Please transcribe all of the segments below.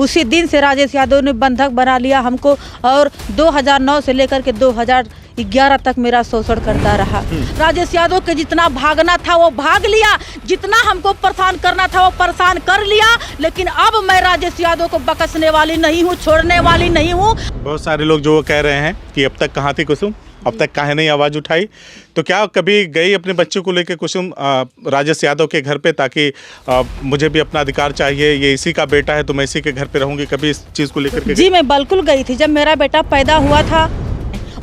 उसी दिन से राजेश यादव ने बंधक बना लिया हमको और 2009 से लेकर के 2011 तक मेरा शोषण करता रहा। राजेश यादव के जितना भागना था वो भाग लिया, जितना हमको परेशान करना था वो परेशान कर लिया, लेकिन अब मैं राजेश यादव को बख्शने वाली नहीं हूँ, छोड़ने वाली नहीं हूँ। बहुत सारे लोग जो कह रहे हैं कि अब तक कहाँ थी कुसुम, अब तक काहे नहीं आवाज़ उठाई, तो क्या कभी गई अपने बच्चों को लेकर कुसुम राजेश यादव के घर पे, ताकि मुझे भी अपना अधिकार चाहिए, ये इसी का बेटा है तो मैं इसी के घर पे रहूंगी, कभी इस चीज़ को लेकर के? जी मैं बिल्कुल गई थी। जब मेरा बेटा पैदा हुआ था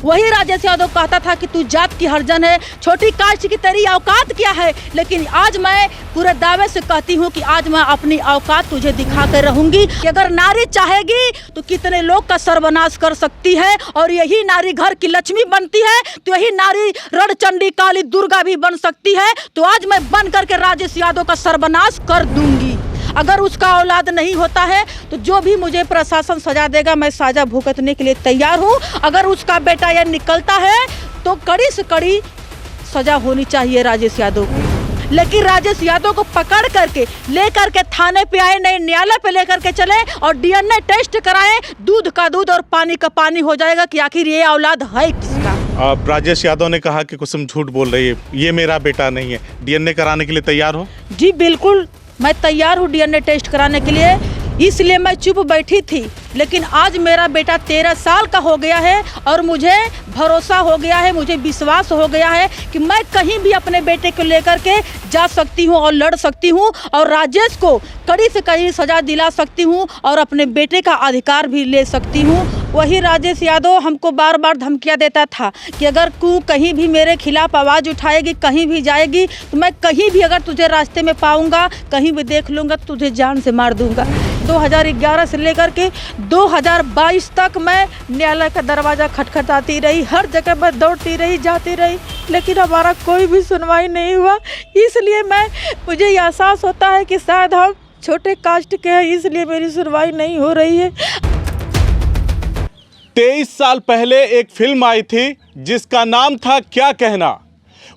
वही राजेश यादव कहता था कि तू जात की हरजन है, छोटी कास्ट की तेरी औकात क्या है, लेकिन आज मैं पूरे दावे से कहती हूँ कि आज मैं अपनी औकात तुझे दिखा कर रहूंगी। अगर नारी चाहेगी तो कितने लोग का सर्वनाश कर सकती है, और यही नारी घर की लक्ष्मी बनती है, तो यही नारी रणचंडी काली दुर्गा भी बन सकती है। तो आज मैं बन करके राजेश यादव का सर्वनाश कर दूंगी। अगर उसका औलाद नहीं होता है तो जो भी मुझे प्रशासन सजा देगा मैं साजा भुगतने के लिए तैयार हूँ। अगर उसका बेटा यह निकलता है तो कड़ी से कड़ी सजा होनी चाहिए राजेश यादव को। लेकिन राजेश यादव को पकड़ करके लेकर के थाने पे आए, नहीं न्यायालय पे लेकर के चले और डीएनए टेस्ट कराएं, दूध का दूध और पानी का पानी हो जाएगा कि आखिर ये औलाद है किसका। राजेश यादव ने कहा कि कुसुम झूठ बोल रही है, ये मेरा बेटा नहीं है, डीएनए कराने के लिए तैयार हो? जी बिल्कुल मैं तैयार हूँ डीएनए टेस्ट कराने के लिए, इसलिए मैं चुप बैठी थी। लेकिन आज मेरा बेटा 13 साल का हो गया है और मुझे भरोसा हो गया है, मुझे विश्वास हो गया है कि मैं कहीं भी अपने बेटे को लेकर के जा सकती हूं और लड़ सकती हूं और राजेश को कड़ी से कड़ी सजा दिला सकती हूं और अपने बेटे का अधिकार भी ले सकती हूं। वही राजेश यादव हमको बार बार धमकियां देता था कि अगर तू कहीं भी मेरे खिलाफ आवाज़ उठाएगी, कहीं भी जाएगी, तो मैं कहीं भी अगर तुझे रास्ते में पाऊंगा, कहीं भी देख लूँगा, तुझे जान से मार दूंगा। 2011 से लेकर के 2022 तक मैं न्यायालय का दरवाज़ा खटखटाती रही, हर जगह पर दौड़ती रही, जाती रही, लेकिन हमारा कोई भी सुनवाई नहीं हुआ। इसलिए मुझे ये एहसास होता है कि शायद हम छोटे कास्ट के हैं, इसलिए मेरी सुनवाई नहीं हो रही है। 23 साल पहले एक फिल्म आई थी जिसका नाम था क्या कहना।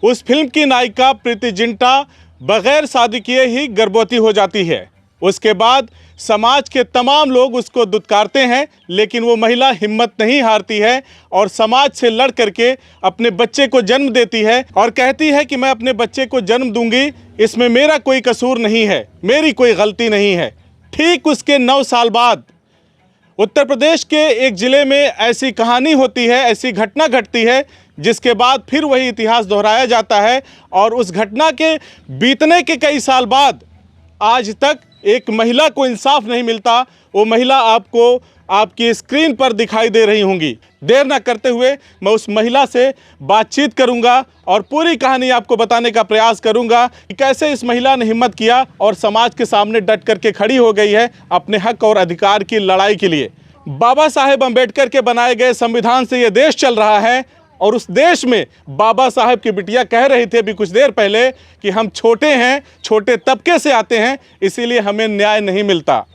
उस फिल्म की नायिका प्रीति जिंटा बगैर शादी किए ही गर्भवती हो जाती है। उसके बाद समाज के तमाम लोग उसको दुत्कारते हैं, लेकिन वो महिला हिम्मत नहीं हारती है और समाज से लड़ करके अपने बच्चे को जन्म देती है और कहती है कि मैं अपने बच्चे को जन्म दूंगी, इसमें मेरा कोई कसूर नहीं है, मेरी कोई गलती नहीं है। ठीक उसके 9 साल बाद उत्तर प्रदेश के एक ज़िले में ऐसी कहानी होती है, ऐसी घटना घटती है, जिसके बाद फिर वही इतिहास दोहराया जाता है और उस घटना के बीतने के कई साल बाद आज तक एक महिला को इंसाफ नहीं मिलता। वो महिला आपको आपकी स्क्रीन पर दिखाई दे रही होंगी। देर न करते हुए मैं उस महिला से बातचीत करूंगा और पूरी कहानी आपको बताने का प्रयास करूंगा कि कैसे इस महिला ने हिम्मत किया और समाज के सामने डट करके खड़ी हो गई है अपने हक और अधिकार की लड़ाई के लिए। बाबा साहेब अम्बेडकर के बनाए गए संविधान से ये देश चल रहा है और उस देश में बाबा साहेब की बिटिया कह रही थी अभी कुछ देर पहले कि हम छोटे हैं, छोटे तबके से आते हैं, इसीलिए हमें न्याय नहीं मिलता।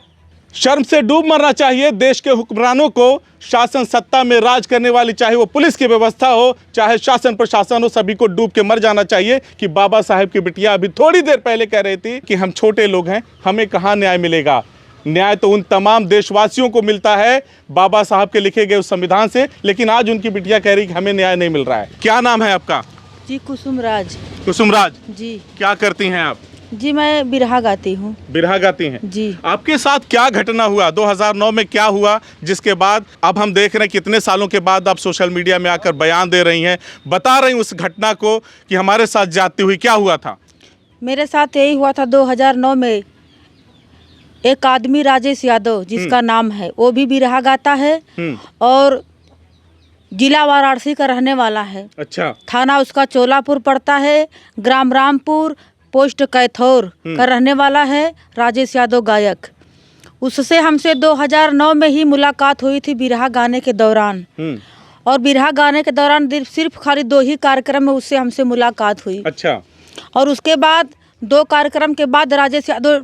शर्म से डूब मरना चाहिए देश के हुक्मरानों को। शासन सत्ता में राज करने वाली, चाहे वो पुलिस की व्यवस्था हो, चाहे शासन प्रशासन हो, सभी को डूब के मर जाना चाहिए कि बाबा साहेब की बिटिया अभी थोड़ी देर पहले कह रही थी कि हम छोटे लोग हैं, हमें कहाँ न्याय मिलेगा। न्याय तो उन तमाम देशवासियों को मिलता है बाबा साहब के लिखे गए उस संविधान से, लेकिन आज उनकी बिटिया कह रही कि हमें न्याय नहीं मिल रहा है। क्या नाम है आपका? जी कुसुम राज। कुसुम राज जी। क्या करती हैं आप? जी मैं बिरहा गाती हूँ। बिरहा गाती हैं जी। आपके साथ क्या घटना हुआ 2009 में, क्या हुआ जिसके बाद अब हम देख रहे हैं कितने सालों के बाद आप सोशल मीडिया में आकर बयान दे रही हैं, बता रही उस घटना को कि हमारे साथ जाती हुई क्या हुआ था? मेरे साथ यही हुआ था 2009 में। एक आदमी राजेश यादव जिसका नाम है, वो भी बिरहा गाता है और जिला वाराणसी का रहने वाला है। अच्छा। थाना उसका चोलापुर पड़ता है, ग्राम रामपुर, पोस्ट कैथौर का रहने वाला है राजेश यादव गायक। उससे हमसे 2009 में ही मुलाकात हुई थी बिरहा गाने के दौरान। और बिरहा गाने के दौरान सिर्फ खाली 2 ही कार्यक्रम में उससे हमसे मुलाकात हुई। अच्छा। और उसके बाद 2 कार्यक्रम के बाद राजेश यादव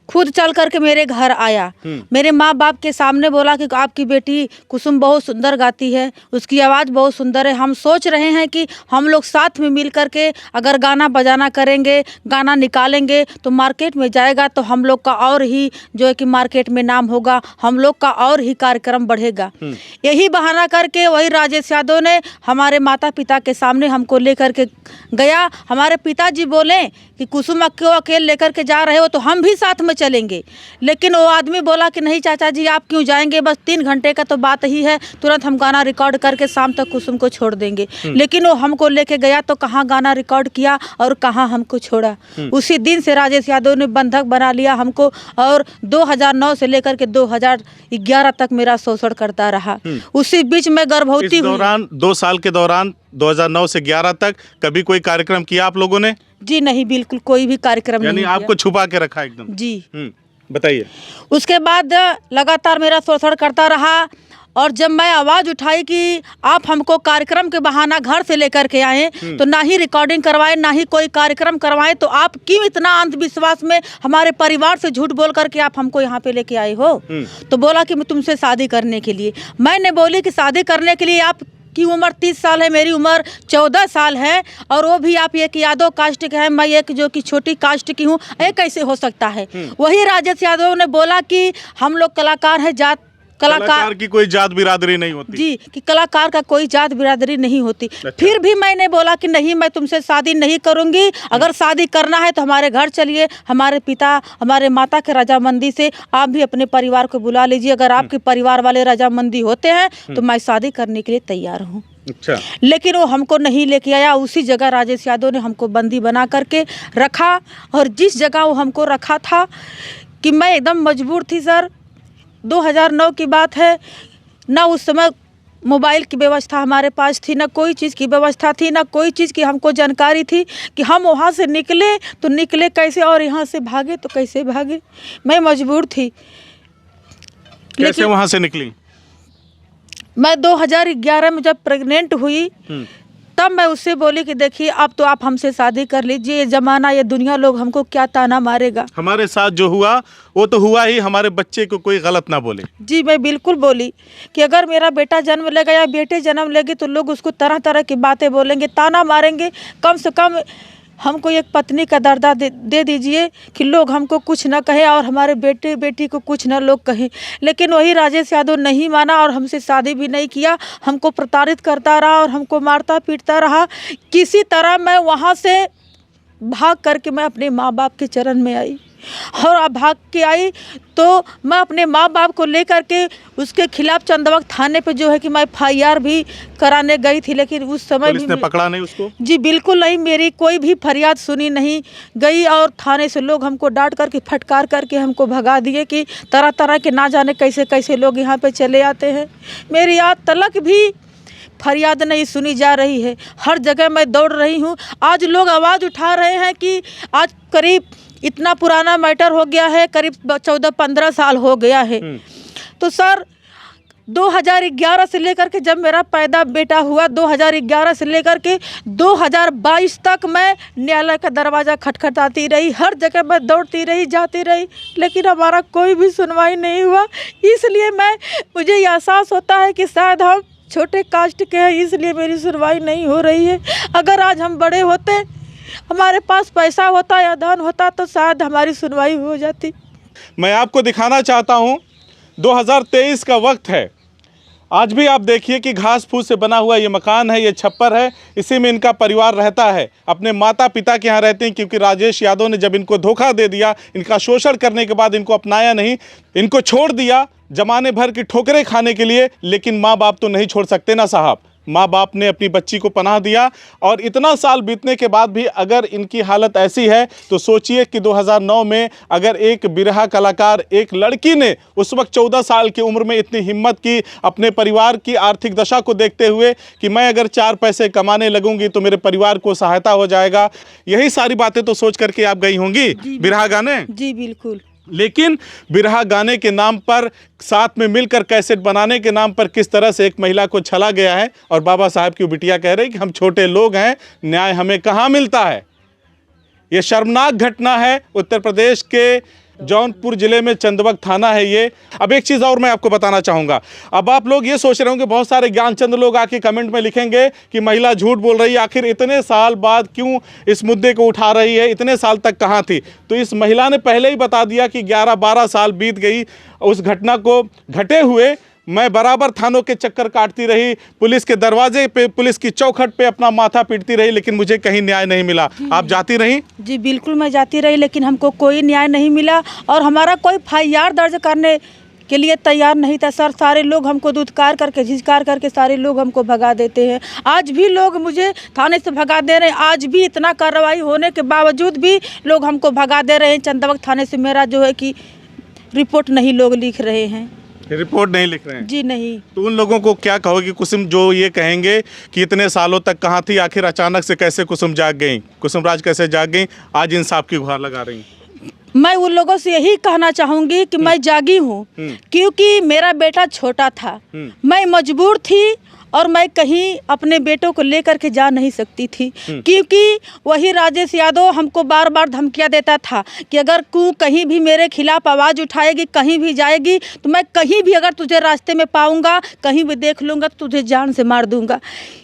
खुद चल करके मेरे घर आया, मेरे माँ बाप के सामने बोला कि आपकी बेटी कुसुम बहुत सुंदर गाती है, उसकी आवाज़ बहुत सुंदर है। हम सोच रहे हैं कि हम लोग साथ में मिल करके अगर गाना बजाना करेंगे, गाना निकालेंगे तो मार्केट में जाएगा, तो हम लोग का और ही जो है कि मार्केट में नाम होगा, हम लोग का और ही कार्यक्रम बढ़ेगा। यही बहाना करके वही राजेश यादव ने हमारे माता पिता के सामने हमको लेकर के गया। हमारे पिताजी बोले कि कुसुम को अकेले लेकर के जा रहे हो तो हम भी साथ में चलेंगे, लेकिन वो आदमी बोला कि नहीं चाचा जी आप क्यों जाएंगे, बस 3 घंटे का तो बात ही है, तुरंत हम गाना रिकॉर्ड करके शाम तक कुसुम को छोड़ देंगे। लेकिन वो हमको लेके गया तो कहाँ गाना रिकॉर्ड किया और कहाँ हमको छोड़ा। उसी दिन से राजेश यादव ने बंधक बना लिया हमको, और 2009 से लेकर के 2011 तक मेरा शोषण करता रहा। उसी बीच में गर्भवती हुई। 2 साल के दौरान 2009 से 11 तक कभी कोई कार्यक्रम किया आप लोगों ने? जी नहीं, बिल्कुल कोई भी कार्यक्रम नहीं यानी आपको छुपा के रखा एकदम? जी। बताइए। उसके बाद लगातार मेरा शोषण करता रहा, और जब मैं आवाज़ उठाई कि आप हमको कार्यक्रम के बहाना घर से लेकर के आए, तो ना ही रिकॉर्डिंग करवाए ना ही कोई कार्यक्रम करवाए, तो आप क्यों इतना अंधविश्वास में हमारे परिवार से झूठ बोल करके आप हमको यहाँ पे लेके आए हो? तो बोला कि मैं तुमसे शादी करने के लिए। मैंने बोली कि शादी करने के लिए आप की उम्र 30 साल है, मेरी उम्र 14 साल है, और वो भी आप एक यादव कास्ट के हैं, मैं एक जो कि छोटी कास्ट की हूँ, ये कैसे हो सकता है? वही राजेश यादव ने बोला कि हम लोग कलाकार हैं, जात कलाकार की कोई जात बिरादरी नहीं होती जी, कि कलाकार का कोई जात बिरादरी नहीं होती। अच्छा। फिर भी मैंने बोला कि नहीं, मैं तुमसे शादी नहीं करूंगी, अगर शादी करना है तो हमारे घर चलिए, हमारे पिता हमारे माता के रजामंदी से आप भी अपने परिवार को बुला लीजिए, अगर आपके परिवार वाले रजामंदी होते हैं तो मैं शादी करने के लिए तैयार हूँ। अच्छा। लेकिन वो हमको नहीं लेके आया। उसी जगह राजेश यादव ने हमको बंदी बना करके रखा, और जिस जगह वो हमको रखा था कि मैं एकदम मजबूर थी सर। 2009 की बात है, ना उस समय मोबाइल की व्यवस्था हमारे पास थी, ना कोई चीज़ की व्यवस्था थी, ना कोई चीज़ की हमको जानकारी थी कि हम वहाँ से निकले तो निकले कैसे और यहाँ से भागे तो कैसे भागे। मैं मजबूर थी। कैसे वहाँ से निकली? मैं 2011 में जब प्रेग्नेंट हुई तब मैं उससे बोली कि देखिए अब तो आप हमसे शादी कर लीजिए, ये जमाना ये दुनिया लोग हमको क्या ताना मारेगा। हमारे साथ जो हुआ वो तो हुआ ही, हमारे बच्चे को कोई गलत ना बोले। जी मैं बिल्कुल बोली कि अगर मेरा बेटा जन्म लेगा या बेटे जन्म लेगी तो लोग उसको तरह तरह की बातें बोलेंगे, ताना मारेंगे। कम से कम हमको एक पत्नी का दर्जा दे दीजिए कि लोग हमको कुछ ना कहे और हमारे बेटे बेटी को कुछ ना लोग कहें। लेकिन वही राजेश यादव नहीं माना और हमसे शादी भी नहीं किया, हमको प्रताड़ित करता रहा और हमको मारता पीटता रहा। किसी तरह मैं वहाँ से भाग करके मैं अपने माँ बाप के चरण में आई, और अब भाग के आई तो मैं अपने माँ बाप को लेकर के उसके खिलाफ चंदवक थाने पे जो है कि मैं FIR भी कराने गई थी, लेकिन उस समय पुलिस ने पकड़ा नहीं उसको? जी बिल्कुल नहीं, मेरी कोई भी फरियाद सुनी नहीं गई, और थाने से लोग हमको डांट करके फटकार करके हमको भगा दिए कि तरह तरह के ना जाने कैसे कैसे लोग यहाँ पे चले आते हैं। मेरी आज तलक भी फरियाद नहीं सुनी जा रही है। हर जगह मैं दौड़ रही हूँ। आज लोग आवाज़ उठा रहे हैं कि आज करीब इतना पुराना मैटर हो गया है, करीब 14-15 साल हो गया है। तो सर 2011 से लेकर के जब मेरा पैदा बेटा हुआ, 2011 से लेकर के 2022 तक मैं न्यायालय का दरवाज़ा खटखटाती रही, हर जगह मैं दौड़ती रही, जाती रही, लेकिन हमारा कोई भी सुनवाई नहीं हुआ। इसलिए मुझे ये एहसास होता है कि शायद हम छोटे कास्ट के हैं, इसलिए मेरी सुनवाई नहीं हो रही है। अगर आज हम बड़े होते, हमारे पास पैसा होता या धन होता तो शायद हमारी सुनवाई हो जाती। मैं आपको दिखाना चाहता हूं, 2023 का वक्त है। आज भी आप देखिए कि घास फूस से बना हुआ ये मकान है, ये छप्पर है, इसी में इनका परिवार रहता है। अपने माता पिता के यहाँ रहते हैं, क्योंकि राजेश यादव ने जब इनको धोखा दे दिया, इनका शोषण करने के बाद इनको अपनाया नहीं, इनको छोड़ दिया जमाने भर की ठोकरें खाने के लिए। लेकिन माँ बाप तो नहीं छोड़ सकते ना साहब। माँ बाप ने अपनी बच्ची को पनाह दिया, और इतना साल बीतने के बाद भी अगर इनकी हालत ऐसी है तो सोचिए कि 2009 में अगर एक बिरहा कलाकार, एक लड़की ने उस वक्त 14 साल की उम्र में इतनी हिम्मत की, अपने परिवार की आर्थिक दशा को देखते हुए कि मैं अगर 4 पैसे कमाने लगूंगी तो मेरे परिवार को सहायता हो जाएगा, यही सारी बातें तो सोच करके आप गई होंगी बिरहा गाने। जी बिल्कुल। लेकिन बिरहा गाने के नाम पर, साथ में मिलकर कैसेट बनाने के नाम पर किस तरह से एक महिला को छला गया है, और बाबा साहब की बिटिया कह रही कि हम छोटे लोग हैं, न्याय हमें कहाँ मिलता है। ये शर्मनाक घटना है उत्तर प्रदेश के जौनपुर जिले में चंदबक थाना है ये। अब एक चीज़ और मैं आपको बताना चाहूँगा। अब आप लोग ये सोच रहे होंगे, बहुत सारे ज्ञानचंद लोग आके कमेंट में लिखेंगे कि महिला झूठ बोल रही है, आखिर इतने साल बाद क्यों इस मुद्दे को उठा रही है, इतने साल तक कहाँ थी। तो इस महिला ने पहले ही बता दिया कि 11-12 साल बीत गई उस घटना को घटे हुए। मैं बराबर थानों के चक्कर काटती रही, पुलिस के दरवाजे पे, पुलिस की चौखट पे अपना माथा पीटती रही, लेकिन मुझे कहीं न्याय नहीं मिला। आप जाती रही? जी बिल्कुल, मैं जाती रही, लेकिन हमको कोई न्याय नहीं मिला और हमारा कोई FIR दर्ज करने के लिए तैयार नहीं था सर। सारे लोग हमको दुत्कार करके, झिझकार करके सारे लोग हमको भगा देते हैं। आज भी लोग मुझे थाने से भगा दे रहे हैं। आज भी इतना कार्रवाई होने के बावजूद भी लोग हमको भगा दे रहे हैं। चंदबक थाने से मेरा जो है कि रिपोर्ट नहीं लोग लिख रहे हैं। रिपोर्ट नहीं लिख रहे हैं? जी नहीं। तो उन लोगों को क्या कहोगे कुसुम, जो ये कहेंगे कि इतने सालों तक कहाँ थी, आखिर अचानक से कैसे कुसुम जाग गई, कुसुम राज कैसे जाग गई, आज इंसाफ की गुहार लगा रही? मैं उन लोगों से यही कहना चाहूँगी कि मैं जागी हूँ, क्योंकि मेरा बेटा छोटा था, मैं मजबूर थी और मैं कहीं अपने बेटों को लेकर के जा नहीं सकती थी, क्योंकि वही राजेश यादव हमको बार बार धमकियाँ देता था कि अगर तू कहीं भी मेरे खिलाफ आवाज़ उठाएगी, कहीं भी जाएगी, तो मैं कहीं भी अगर तुझे रास्ते में पाऊंगा, कहीं भी देख लूँगा तो तुझे जान से मार दूंगा।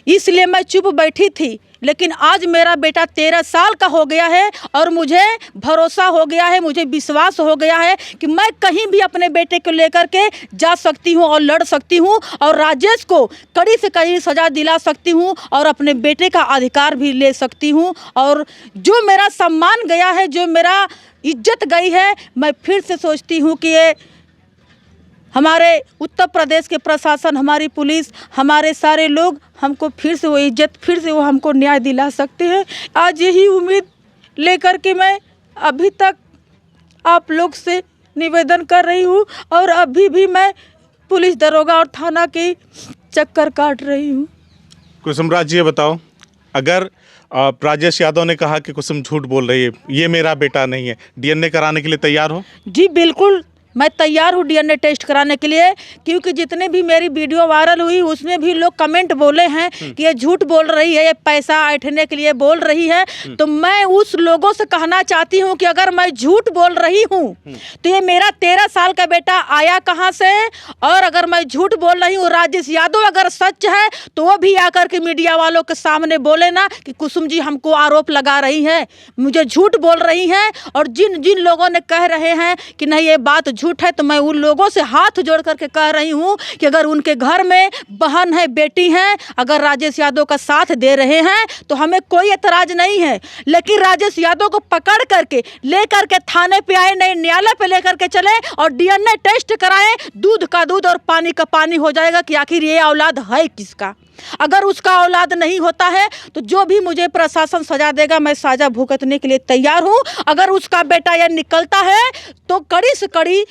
इसलिए मैं चुप बैठी थी। लेकिन आज मेरा बेटा 13 साल का हो गया है और मुझे भरोसा हो गया है, मुझे विश्वास हो गया है कि मैं कहीं भी अपने बेटे को लेकर के जा सकती हूं और लड़ सकती हूं और राजेश को कड़ी से कड़ी सज़ा दिला सकती हूं और अपने बेटे का अधिकार भी ले सकती हूं। और जो मेरा सम्मान गया है, जो मेरा इज्जत गई है, मैं फिर से सोचती हूँ कि ये हमारे उत्तर प्रदेश के प्रशासन, हमारी पुलिस, हमारे सारे लोग हमको फिर से वो इज्जत, फिर से वो हमको न्याय दिला सकते हैं। आज यही उम्मीद लेकर के मैं अभी तक आप लोग से निवेदन कर रही हूँ और अभी भी मैं पुलिस दरोगा और थाना के चक्कर काट रही हूँ। कुसुम राज, ये बताओ, अगर राजेश यादव ने कहा कि कुसुम झूठ बोल रही है, ये मेरा बेटा नहीं है, DNA कराने के लिए तैयार हो? जी बिल्कुल, मैं तैयार हूँ DNA टेस्ट कराने के लिए, क्योंकि जितने भी मेरी वीडियो वायरल हुई उसमें भी लोग कमेंट बोले हैं कि ये झूठ बोल रही है, ये पैसा ऐंठने के लिए बोल रही है। तो मैं उस लोगों से कहना चाहती हूँ कि अगर मैं झूठ बोल रही हूँ तो ये मेरा 13 साल का बेटा आया कहाँ से, और अगर मैं झूठ बोल रही हूँ, राजेश यादव अगर सच है तो वो भी आकर के मीडिया वालों के सामने बोले ना कि कुसुम जी हमको आरोप लगा रही है, मुझे झूठ बोल रही हैं। और जिन जिन लोगों ने कह रहे हैं कि नहीं ये बात झूठ है, तो मैं उन लोगों से हाथ जोड़ करके कह रही हूँ कि अगर उनके घर में बहन है, बेटी है, अगर राजेश यादव का साथ दे रहे हैं तो हमें कोई एतराज नहीं है, लेकिन राजेश यादव को पकड़ करके लेकर के थाने पे आए, नहीं न्यायालय पे लेकर के चले और DNA टेस्ट कराएं, दूध का दूध और पानी का पानी हो जाएगा कि आखिर ये औलाद है किसका। अगर उसका औलाद नहीं होता है तो जो भी मुझे प्रशासन सजा देगा मैं साजा भुगतने के लिए तैयार हूँ। अगर उसका बेटा यह निकलता है तो कड़ी से कड़ी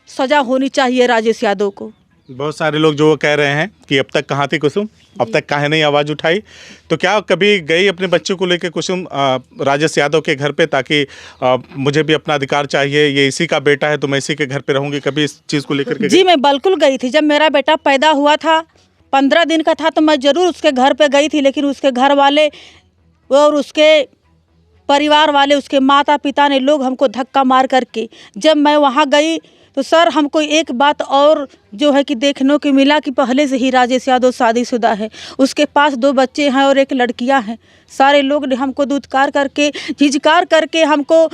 सजा होनी चाहिए राजेश यादव को। बहुत सारे लोग जो कह रहे हैं कि अब तक कहाँ थी कुसुम, अब तक काहे नहीं आवाज़ उठाई, तो क्या कभी गई अपने बच्चे को लेकर कुसुम राजेश यादव के घर पे, ताकि मुझे भी अपना अधिकार चाहिए, ये इसी का बेटा है तो मैं इसी के घर पे रहूँगी, कभी इस चीज़ को लेकर के? जी मैं बिल्कुल गई थी। जब मेरा बेटा पैदा हुआ था, 15 दिन का था, तो मैं ज़रूर उसके घर पे गई थी, लेकिन उसके घर वाले और उसके परिवार वाले, उसके माता पिता ने लोग हमको धक्का मार करके, जब मैं वहाँ गई तो सर हमको एक बात और जो है कि देखने को मिला कि पहले से ही राजेश यादव शादीशुदा है, उसके पास 2 बच्चे हैं और 1 लड़कियां हैं। सारे लोग ने हमको दुत्कार करके, झिझकार करके, हमको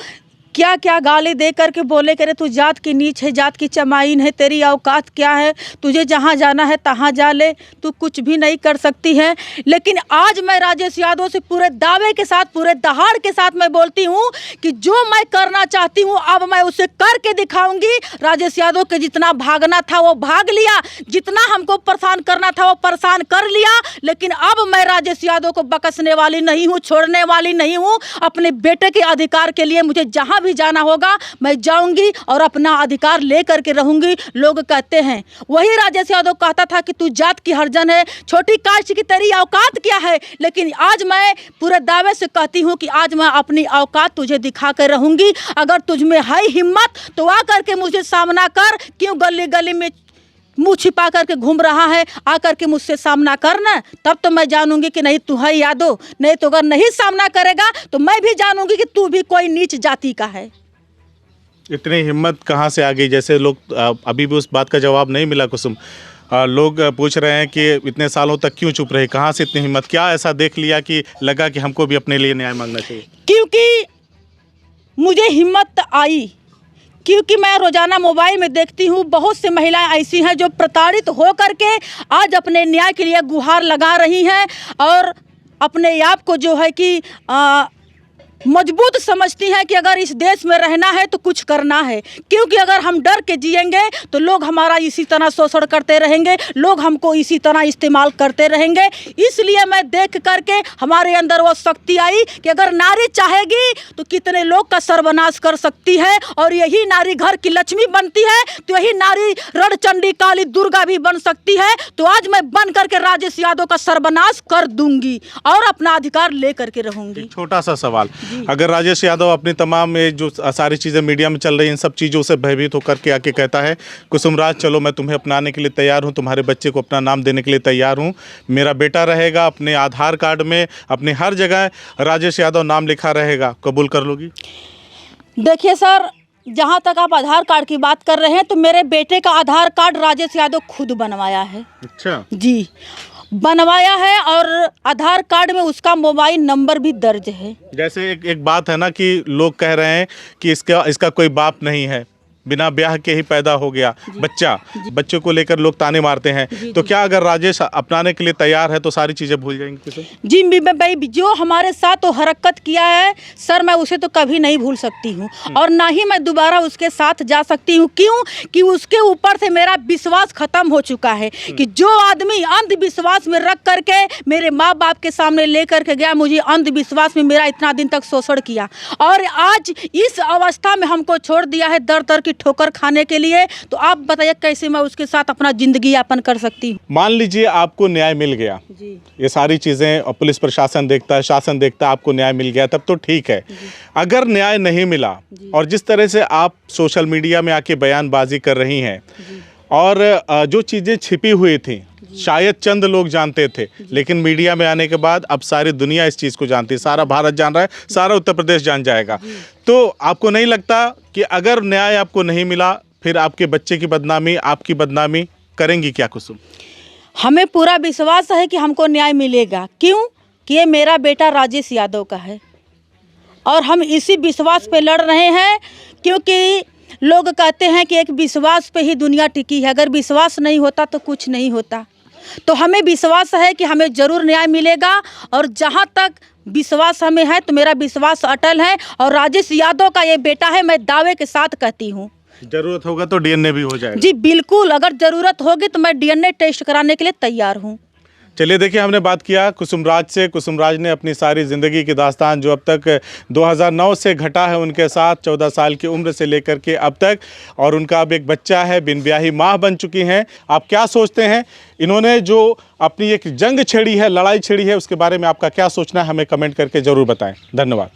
क्या क्या गाली दे करके बोले करे तू जात की नीच है, जात की चमाइन है, तेरी औकात क्या है, तुझे जहाँ जाना है तहाँ जा ले, तू कुछ भी नहीं कर सकती है। लेकिन आज मैं राजेश यादव से पूरे दावे के साथ, पूरे दहाड़ के साथ मैं बोलती हूँ कि जो मैं करना चाहती हूँ अब मैं उसे करके दिखाऊंगी। राजेश यादव के जितना भागना था वो भाग लिया, जितना हमको परेशान करना था वो परेशान कर लिया, लेकिन अब मैं राजेश यादव को बकसने वाली नहीं हूँ, छोड़ने वाली नहीं हूँ। अपने बेटे के अधिकार के लिए मुझे जहाँ भी जाना होगा मैं जाऊंगी और अपना अधिकार लेकर के रहूंगी। लोग कहते हैं, वही राजेश यादव कहता था कि तू जात की हरजन है, छोटी कास्ट की तेरी औकात क्या है, लेकिन आज मैं पूरे दावे से कहती हूं कि आज मैं अपनी औकात तुझे दिखा कर रहूंगी। अगर तुझ में है हिम्मत तो आ करके मुझे सामना कर, क्यों गली गली में मुंह छिपा करके घूम रहा है, आकर के मुझसे सामना करना, तब तो मैं जानूंगी कि नहीं तू है यादव। नहीं तो अगर नहीं सामना करेगा तो मैं भी जानूंगी कि तू भी कोई नीच जाति का है। इतनी हिम्मत कहाँ से आ गई? जैसे लोग अभी भी उस बात का जवाब नहीं मिला कुसुम। लोग पूछ रहे हैं कि इतने सालों तक क्यों चुप रहे, कहाँ से इतनी हिम्मत, क्या ऐसा देख लिया कि लगा कि हमको भी अपने लिए न्याय मांगना चाहिए? क्योंकि मुझे हिम्मत आई, क्योंकि मैं रोजाना मोबाइल में देखती हूँ बहुत सी महिलाएं ऐसी हैं जो प्रताड़ित हो करके आज अपने न्याय के लिए गुहार लगा रही हैं और अपने आप को जो है कि मजबूत समझती हैं कि अगर इस देश में रहना है तो कुछ करना है। क्योंकि अगर हम डर के जिएंगे तो लोग हमारा इसी तरह शोषण करते रहेंगे, लोग हमको इसी तरह इस्तेमाल करते रहेंगे। इसलिए मैं देख करके हमारे अंदर वो शक्ति आई कि अगर नारी चाहेगी तो कितने लोग का सर्वनाश कर सकती है। और यही नारी घर की लक्ष्मी बनती है तो यही नारी रणचंडी काली दुर्गा भी बन सकती है। तो आज मैं बन करके राजेश यादव का सर्वनाश कर दूंगी और अपना अधिकार ले करके रहूंगी। एक छोटा सा सवाल, अगर राजेश यादव अपनी तमाम ये जो सारी चीज़ें मीडिया में चल रही हैं इन सब चीज़ों से भयभीत होकर के आके कहता है कुसुम राज चलो मैं तुम्हें अपनाने के लिए तैयार हूँ, तुम्हारे बच्चे को अपना नाम देने के लिए तैयार हूँ, मेरा बेटा रहेगा, अपने आधार कार्ड में अपने हर जगह राजेश यादव नाम लिखा रहेगा, कबूल कर लोगी? देखिए सर, जहाँ तक आप आधार कार्ड की बात कर रहे हैं तो मेरे बेटे का आधार कार्ड राजेश यादव खुद बनवाया है। अच्छा जी, बनवाया है और आधार कार्ड में उसका मोबाइल नंबर भी दर्ज है। जैसे एक बात है ना कि लोग कह रहे हैं कि इसका कोई बाप नहीं है, बिना ब्याह के ही पैदा हो गया बच्चा, बच्चों को लेकर लोग ताने मारते हैं। तो क्या अगर राजेश अपनाने के लिए तैयार है तो सारी चीज़ें भूल जाएंगे किसे? जी भाई, जो हमारे साथ वो हरकत किया है सर, मैं उसे तो कभी नहीं भूल सकती हूँ और ना ही मैं दोबारा उसके साथ जा सकती हूँ। क्यों कि उसके ऊपर से मेरा विश्वास खत्म हो चुका है कि जो आदमी अंधविश्वास में रख करके मेरे माँ बाप के सामने ले करके गया, मुझे अंधविश्वास में मेरा इतना दिन तक शोषण किया और आज इस अवस्था में हमको छोड़ दिया है दर दर की ठोकर खाने के लिए। तो आप बताइए कैसे मैं उसके साथ अपना जिंदगी यापन कर सकती हूँ? मान लीजिए आपको न्याय मिल गया, ये सारी चीज़ें और पुलिस प्रशासन देखता है, शासन देखता है, आपको न्याय मिल गया तब तो ठीक है। अगर न्याय नहीं मिला और जिस तरह से आप सोशल मीडिया में आके बयानबाजी कर रही हैं और जो चीज़ें छिपी हुई थी शायद चंद लोग जानते थे, लेकिन मीडिया में आने के बाद अब सारी दुनिया इस चीज़ को जानती है, सारा भारत जान रहा है, सारा उत्तर प्रदेश जान जाएगा। तो आपको नहीं लगता कि अगर न्याय आपको नहीं मिला फिर आपके बच्चे की बदनामी, आपकी बदनामी करेंगी क्या कुसुम? हमें पूरा विश्वास है कि हमको न्याय मिलेगा। क्यों कि ये मेरा बेटा राजेश यादव का है और हम इसी विश्वास पे लड़ रहे हैं। क्योंकि लोग कहते हैं कि एक विश्वास पे ही दुनिया टिकी है, अगर विश्वास नहीं होता तो कुछ नहीं होता। तो हमें विश्वास है कि हमें ज़रूर न्याय मिलेगा और जहाँ तक विश्वास हमें है तो मेरा विश्वास अटल है और राजेश यादव का ये बेटा है, मैं दावे के साथ कहती हूँ। जरूरत होगा तो डीएनए भी हो जाएगा? जी बिल्कुल, अगर ज़रूरत होगी तो मैं डीएनए टेस्ट कराने के लिए तैयार हूँ। चलिए देखिए, हमने बात किया कुसुम राज से। कुसुम राज ने अपनी सारी ज़िंदगी की दास्तान जो अब तक 2009 से घटा है उनके साथ, 14 साल की उम्र से लेकर के अब तक, और उनका अब एक बच्चा है, बिन ब्याही माँ बन चुकी हैं। आप क्या सोचते हैं, इन्होंने जो अपनी एक जंग छेड़ी है, लड़ाई छेड़ी है, उसके बारे में आपका क्या सोचना है, हमें कमेंट करके ज़रूर बताएं। धन्यवाद।